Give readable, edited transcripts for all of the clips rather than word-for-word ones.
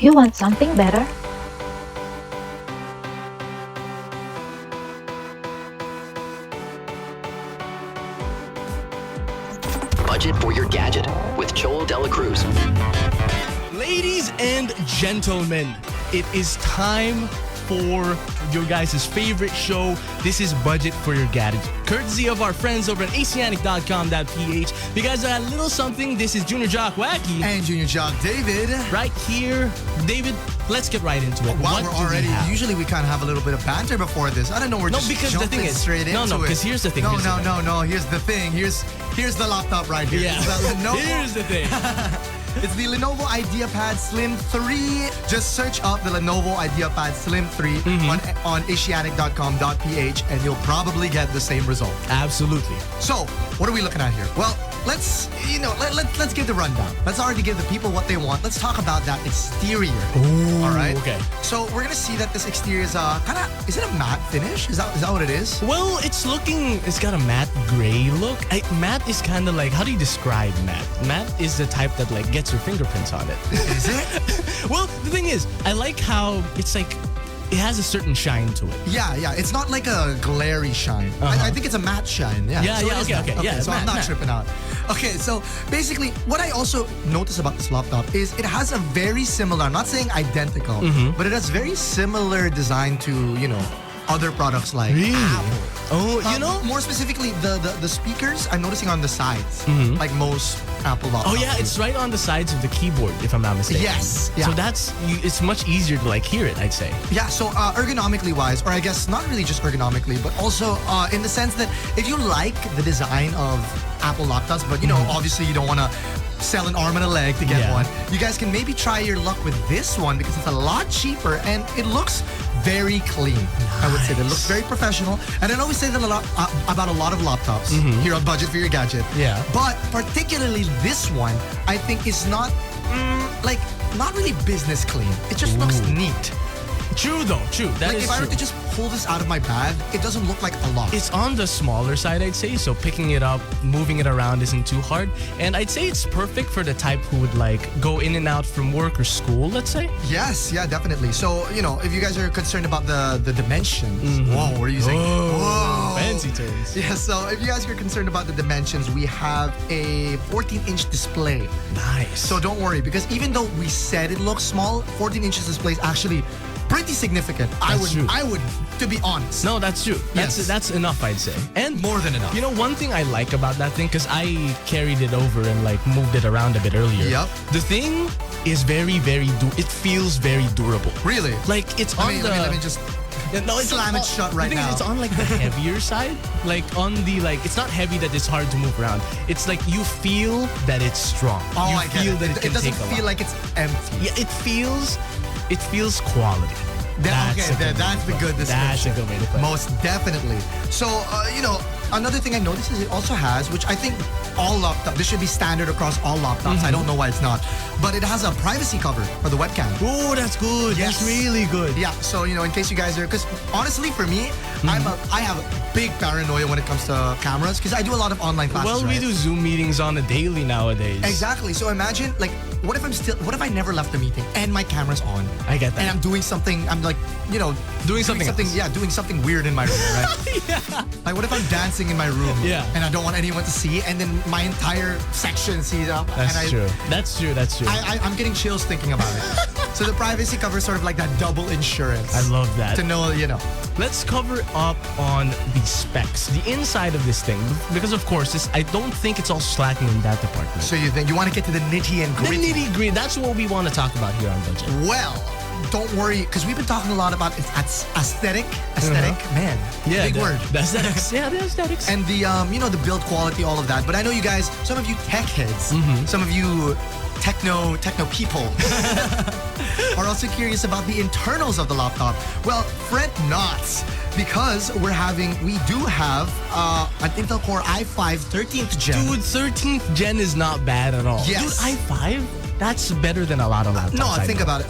You want something better? Budget for your gadget with Joel Dela Cruz. Ladies and gentlemen, it is time for your guys' favorite show. This is Budget for Your Gadget, courtesy of our friends over at @icianic.com.ph. Because a little something, this is Junior Jock Wacky. And Junior Jock David. Right here. David, let's get right into it. Wow, What we're do we already. have? Usually we kind of have a little bit of banter before this. I don't know. We're just because the jumping thing is, straight into it. no, because here's the thing. No. Here's the thing. Here's the laptop right here. Yeah. It's the Lenovo. Here's the thing. It's the Lenovo IdeaPad Slim 3. Just search up the Lenovo IdeaPad Slim 3 on @icianic.com.ph and you'll probably get the same result. Absolutely. So, what are we looking at here? Well, let's give the rundown. Let's already give the people what they want. Let's talk about that exterior. Ooh, all right. Okay. So we're gonna see that this exterior is is it a matte finish? Is that what it is? Well, it's got a matte gray look. Matte is kind of like, how do you describe matte? Matte is the type that like gets your fingerprints on it. Is it? Well, the thing is, I like how it's like, it has a certain shine to it. Yeah. It's not like a glary shine. I think it's a matte shine. Yeah. So it is matte. Okay. Yeah, so I'm not tripping out. Okay, so basically, what I also notice about this laptop is it has a very similar, I'm not saying identical, but it has very similar design to, other products like Apple. Oh, More specifically, the speakers I'm noticing on the sides, like most Apple laptops. Oh yeah, it's right on the sides of the keyboard, if I'm not mistaken. Yes. Yeah. So it's much easier to like hear it, I'd say. Yeah, so ergonomically wise, or I guess not really just ergonomically, but also in the sense that if you like the design of Apple laptops, but obviously you don't want to sell an arm and a leg to get one, you guys can maybe try your luck with this one because it's a lot cheaper and it looks very clean. Nice. I would say that it looks very professional. And I know we say that a lot about a lot of laptops here on Budget for Your Gadget. Yeah. But particularly this one, I think is not not really business clean. It just looks neat. True though, true. That is if I were to just pull this out of my bag, it doesn't look like a lot. It's on the smaller side, I'd say, so picking it up, moving it around isn't too hard. And I'd say it's perfect for the type who would like go in and out from work or school, let's say. Yes, yeah, definitely. So, if you guys are concerned about the dimensions, whoa, what are you saying? Whoa, fancy terms. Yeah, so if you guys are concerned about the dimensions, we have a 14-inch display. Nice. So don't worry, because even though we said it looks small, 14 inches display is actually pretty significant. I would, to be honest. No, that's true. That's enough, I'd say. And more than enough. One thing I like about that thing, because I carried it over and like moved it around a bit earlier. Yep. The thing is very, very, it feels very durable. Really? Like it's on the... Let me just slam it shut right now. It's on like the heavier side. Like on the it's not heavy that it's hard to move around. It's like you feel that it's strong. Oh, you I get feel it. that it can doesn't take a feel lot. like it's empty. Yeah, it feels quality. That's the good description. That's a good way to put it. Most definitely. So, another thing I noticed is it also has, which I think all laptops, this should be standard across all laptops. I don't know why it's not. But it has a privacy cover for the webcam. Oh, that's good. Yes. That's really good. Yeah, so, in case you guys are, because honestly, for me, I have a big paranoia when it comes to cameras because I do a lot of online classes. Well, we do Zoom meetings on a daily nowadays. Exactly. So imagine, what if I never left the meeting and my camera's on? I get that. And I'm doing something, doing something else. Yeah, doing something weird in my room, right? Yeah. Like, what if I'm dancing in my room? Yeah. And I don't want anyone to see, and then my entire section sees up. That's true. That's true. I'm getting chills thinking about it. So the privacy cover is sort of like that double insurance. I love that. To know, Let's cover up on the specs, the inside of this thing, because of course, I don't think it's all slacking in that department. So you want to get to the nitty and gritty? The nitty gritty. That's what we want to talk about here on Budget. Well, don't worry, because we've been talking a lot about aesthetic, man. Yeah, big word. The aesthetics. Yeah, the aesthetics. And the the build quality, all of that. But I know you guys, some of you tech heads, some of you techno people are also curious about the internals of the laptop. Well, fret not, because we do have an Intel Core i5 13th gen. Dude, 13th gen is not bad at all. Yes. Dude, i5, that's better than a lot of laptops. No, think about it.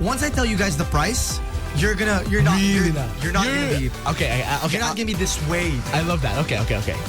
Once I tell you guys the price, You're not Really gonna be okay. you're not gonna be dissuaded. I love that. Okay.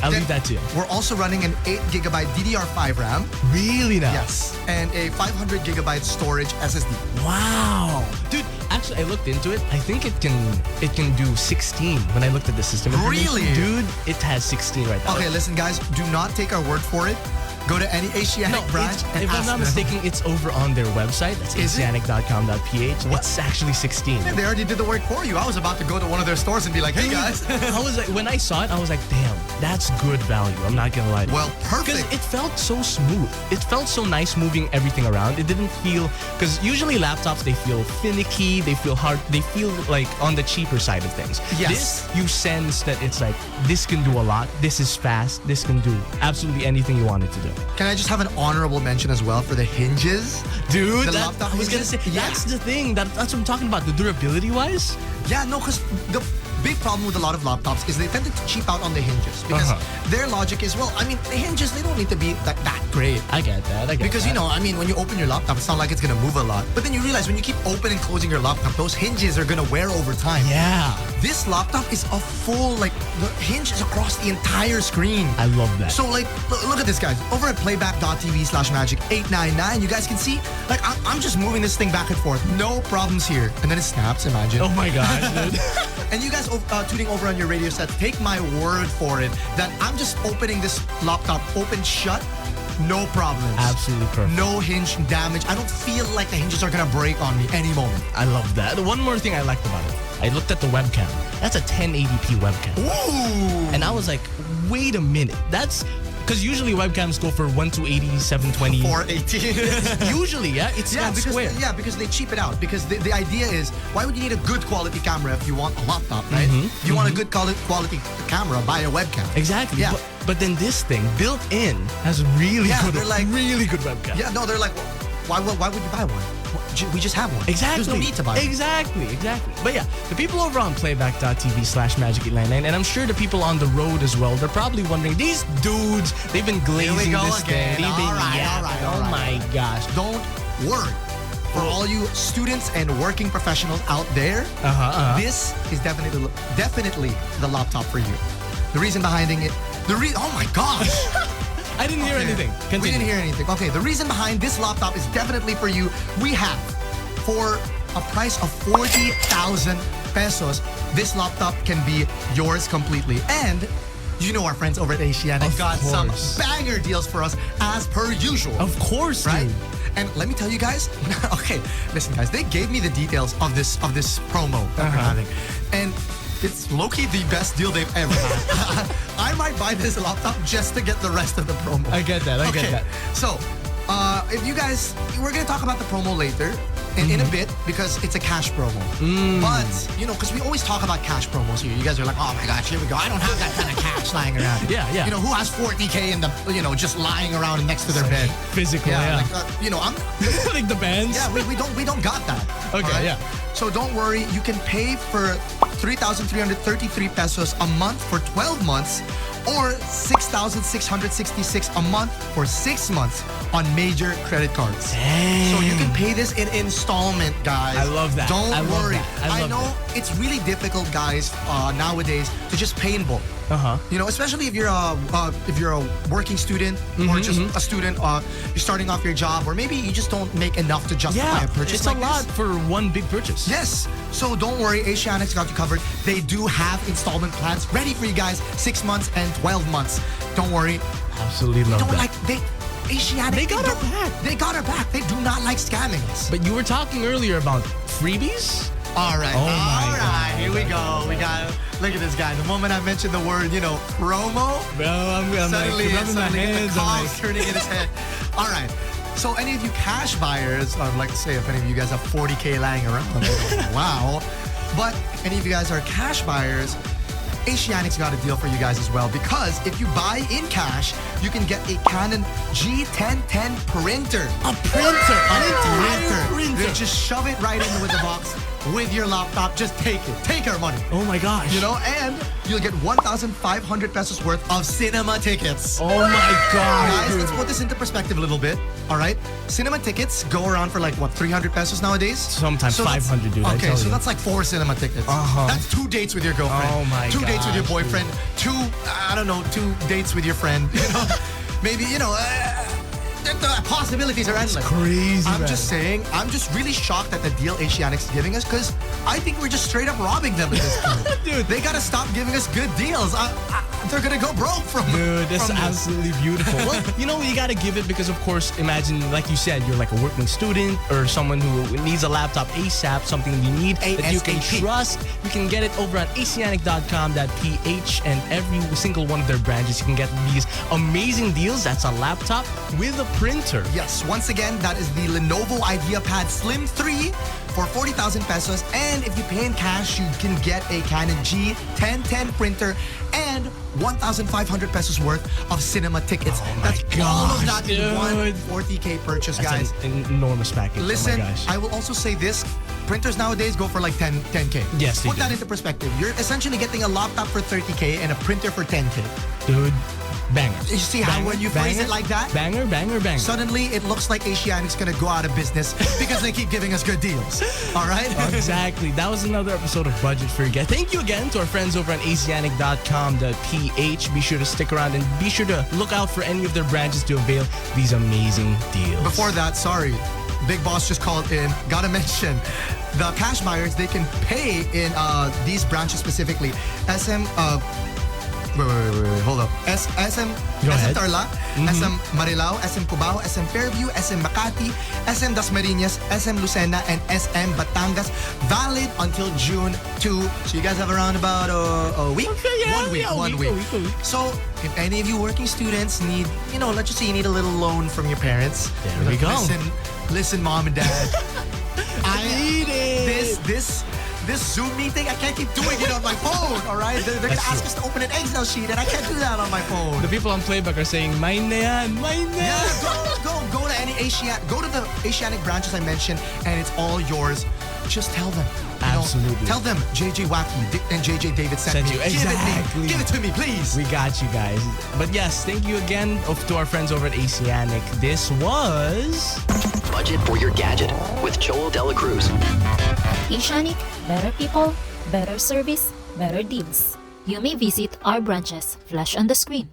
I'll leave that to you. We're also running an 8GB DDR5 RAM. Really now? Yes. And a 500GB storage SSD. Wow. Dude, actually I looked into it. I think it can do 16 when I looked at the system. Really? Dude, it has 16 right now. Okay, listen guys, do not take our word for it. Go to any Asianic branch and if I'm ask not them. mistaken, it's over on their website. That's Is it? asianic.com.ph. It's actually 16. They already did the work for you. I was about to go to one of their stores and be like, hey guys. I was like, when I saw it, I was like, damn, that's good value. I'm not gonna lie to you. Well, perfect. Because it felt so smooth. It felt so nice moving everything around. It didn't feel, because usually laptops, they feel finicky, they feel hard, they feel like on the cheaper side of things. Yes. This, you sense that it's like, this can do a lot, this is fast, this can do absolutely anything you want it to do. Can I just have an honorable mention as well for the hinges? Dude, The laptop I was gonna hinges? say, that's the thing. That's what I'm talking about, the durability wise. Yeah, no, because the big problem with a lot of laptops is they tend to cheap out on the hinges because their logic is, well, I mean, the hinges, they don't need to be that great. I get that. Because, you know, I mean, when you open your laptop, it's not like it's going to move a lot. But then you realize when you keep opening and closing your laptop, those hinges are going to wear over time. Yeah. This laptop is a full, like, the hinge is across the entire screen. I love that. So, like, look at this, guys. Over at playback.tv/magic899, you guys can see, like, I'm just moving this thing back and forth. No problems here. And then it snaps, imagine. Oh my gosh, dude. And you guys tuning over on your radio set, take my word for it that I'm just opening this laptop open shut, no problems. Absolutely perfect. No hinge damage. I don't feel like the hinges are gonna break on me any moment. I love that. The one more thing I liked about it, I looked at the webcam. That's a 1080p webcam. Ooh. And I was like, wait a minute. That's because usually webcams go for 1280, 720. 480. Usually, yeah? It's not square. Yeah, because they cheap it out. Because the idea is, why would you need a good quality camera if you want a laptop, right? If you want a good quality camera, buy a webcam. Exactly. Yeah. But then this thing, built in, has really good webcam. Yeah, no, they're like, why would you buy one? We just have one. Exactly. There's no need to buy one. Exactly. But yeah, the people over on playback.tv/magic899, and I'm sure the people on the road as well, they're probably wondering, these dudes, they've been glazing this thing. They've been yapping. Oh my gosh. Don't worry. For all you students and working professionals out there, this is definitely the laptop for you. The reason behind it, oh my gosh. I didn't hear anything. Continue. We didn't hear anything. Okay, the reason behind this laptop is definitely for you. We have, for a price of 40,000 pesos, this laptop can be yours completely. And you know our friends over at Asianic got some banger deals for us as per usual. Of course, right? dude. And let me tell you guys, okay, listen guys, they gave me the details of this promo that we're having. And it's low-key the best deal they've ever had. I might buy this laptop just to get the rest of the promo. I get that. I get that. So, if you guys, we're going to talk about the promo later in a bit because it's a cash promo. But, you know, because we always talk about cash promos here. You guys are like, oh my gosh, here we go. I don't have that kind of cash lying around. Yeah. You know, who has 40K in the, you know, just lying around next to their bed? Physical, yeah. Like, you know, I'm... like the bands? Yeah, we don't got that. Okay, right? yeah. So don't worry, you can pay for 3,333 pesos a month for 12 months or 6,666 a month for 6 months on major credit cards. Dang. So you can pay this in installment, guys. I love that. Don't worry. I know it's really difficult, guys, nowadays to just pay in bulk. You know, especially if you're a working student or just a student, you're starting off your job, or maybe you just don't make enough to justify a purchase. It's like a lot this. for one big purchase. Yes. So don't worry, Asianic's got you covered. They do have installment plans ready for you guys, 6 months and 12 months. Don't worry. Absolutely love that. Asianic, they got our back. They got our back. They do not like scamming us. But you were talking earlier about freebies? All right. Oh my God. Here we go. We got. Look at this guy. The moment I mentioned the word, you know, promo, suddenly the cogs turning in his head. All right. So any of you cash buyers, I'd like to say if any of you guys have 40K lying around, wow. But any of you guys are cash buyers, Asianic's got a deal for you guys as well, because if you buy in cash, you can get a Canon G1010 printer. A printer? A printer. They just shove it right in with the box. with your laptop. Just take it. Take our money. Oh my gosh. You know, and you'll get 1,500 pesos worth of cinema tickets. Oh my gosh. Guys, let's put this into perspective a little bit. All right? Cinema tickets go around for like, what, 300 pesos nowadays? Sometimes So that's- 500, dude. I Okay, tell so you. that's like 4 cinema tickets. Uh-huh. That's 2 dates with your girlfriend. Oh my 2 dates with your gosh, boyfriend. 2, I don't know, 2 dates with your friend. You know? Maybe, you know, the possibilities are endless. Crazy, I'm man. just saying, I'm just really shocked at the deal 𝐈𝐶𝐈𝐞𝐼𝐻 is giving us because I think we're just straight up robbing them at this point. Dude. They gotta stop giving us good deals. They're gonna go broke from Dude, that's from this. absolutely beautiful. Well, you know, you gotta give it because, of course, imagine, like you said, you're like a working student or someone who needs a laptop ASAP, something you need that you can ASAP. trust. You can get it over at 𝐒𝐥𝐢𝐕.com.ph, and every single one of their branches, you can get these amazing deals. That's a laptop with a printer. Yes, once again, that is the Lenovo IdeaPad Slim 3 for 40,000 pesos. And if you pay in cash, you can get a Canon G1010 printer and 1,500 pesos worth of cinema tickets. Oh my That's all of gosh, that in one dude. 40K purchase, That's guys. an enormous package. Listen, oh my gosh. I will also say this. Printers nowadays go for like 10K. Yes, they Put do. that into perspective. You're essentially getting a laptop for 30K and a printer for 10K. Dude, banger. You see how when you phrase banger, it like that? Banger, banger, banger. Suddenly, it looks like 𝐈𝐶𝐈𝐻 is going to go out of business because they keep giving us good deals. All right? Exactly. That was another episode of Budget for Your Get. Thank you again to our friends over at 𝐒𝐥𝐢𝐕.com.ph. Be sure to stick around and be sure to look out for any of their branches to avail these amazing deals. Before that, sorry, Big Boss just called in. Gotta mention, the cash buyers, they can pay in these branches specifically. SM, wait, hold up. SM Go ahead. Tarlac, SM Marilao, SM Cubao, SM Fairview, SM Makati, SM �10⁻⁻⁻, SM Lucena, and SM Batangas. Valid until June 2. So you guys have around about a week? Yeah, 1 week, yeah, a 1 week, week. a week. So if any of you working students need, you know, let's just say you need a little loan from your parents. There we go. Listen, mom and dad. I need it. This Zoom meeting, I can't keep doing it on my phone, all right? They're going to That's ask us to open an Excel sheet, and I can't do that on my phone. The people on playback are saying, mine na yan, mine na yan. Yeah, go to any go to the 𝐈𝐶𝐈𝐻 branches I mentioned, and it's all yours. Just tell them. You know, Absolutely. tell them JJ Wacky and JJ David sent Sent me. you. Exactly. Give it to me, please. We got you guys. But yes, thank you again to our friends over at 𝐈𝐶𝐈𝐻. This was... Budget for your gadget with 𝐒𝐥𝐢𝐬𝐻. 𝐈𝐶𝐈𝐻, better people, better service, better deals. You may visit our branches, flash on the screen.